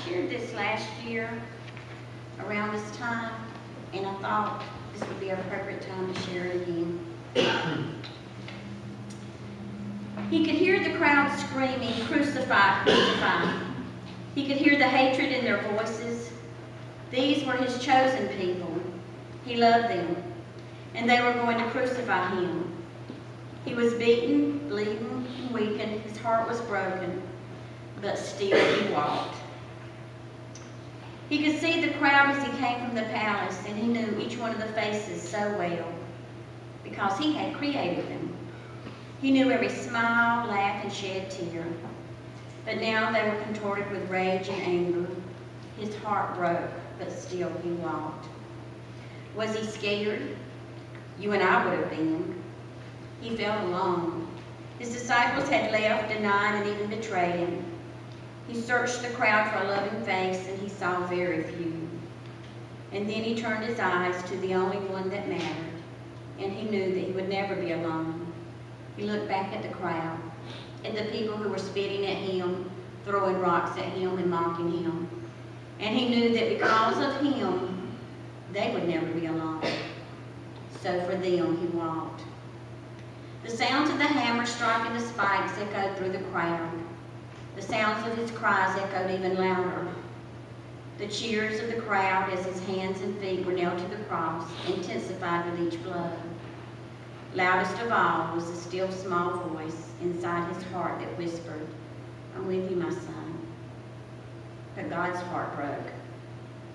shared this last year around this time, and I thought this would be an appropriate time to share it again. He could hear the crowd screaming, "Crucify, crucify." He could hear the hatred in their voices. These were his chosen people. He loved them, and they were going to crucify him. He was beaten, bleeding, and weakened. His heart was broken, but still he walked. He could see the crowd as he came from the palace, and he knew each one of the faces so well because he had created them. He knew every smile, laugh, and shed tear. But now they were contorted with rage and anger. His heart broke, but still he walked. Was he scared? You and I would have been. He felt alone. His disciples had left, denied, and even betrayed him. He searched the crowd for a loving face, and he saw very few. And then he turned his eyes to the only one that mattered, and he knew that he would never be alone. He looked back at the crowd, at the people who were spitting at him, throwing rocks at him, and mocking him. And he knew that because of him, they would never be alone. So for them, he walked. The sounds of the hammer striking the spikes echoed through the crowd. The sounds of his cries echoed even louder. The cheers of the crowd as his hands and feet were nailed to the cross intensified with each blow. Loudest of all was the still small voice inside his heart that whispered, "I'm with you, my son." But God's heart broke,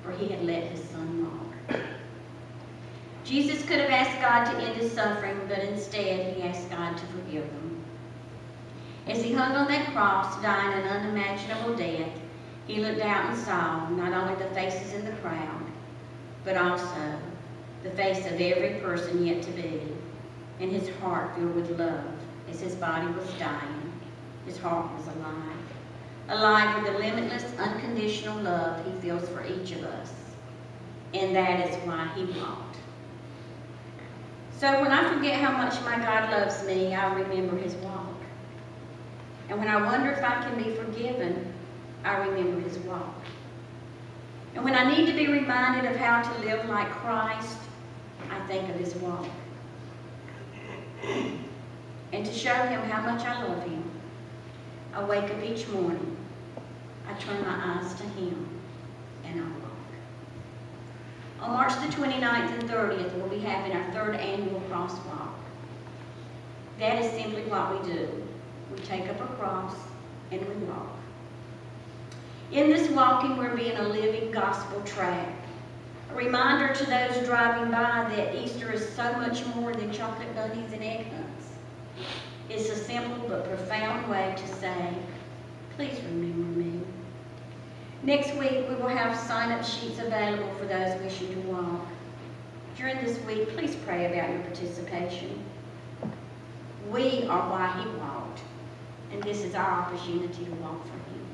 for he had let his son walk. Jesus could have asked God to end his suffering, but instead he asked God to forgive them. As he hung on that cross, dying an unimaginable death, he looked out and saw not only the faces in the crowd, but also the face of every person yet to be, and his heart filled with love as his body was dying. His heart was alive, alive with the limitless, unconditional love he feels for each of us, and that is why he walked. So when I forget how much my God loves me, I remember his walk. And when I wonder if I can be forgiven, I remember his walk. And when I need to be reminded of how to live like Christ, I think of his walk. And to show him how much I love him, I wake up each morning, I turn my eyes to him, and I walk. On March the 29th and 30th, we'll be having our 3rd annual Crosswalk. That is simply what we do. We take up a cross and we walk. In this walking, we're being a living gospel track. A reminder to those driving by that Easter is so much more than chocolate bunnies and egg hunts. It's a simple but profound way to say, please remember me. Next week, we will have sign-up sheets available for those wishing to walk. During this week, please pray about your participation. We are why he walked, and this is our opportunity to walk for him.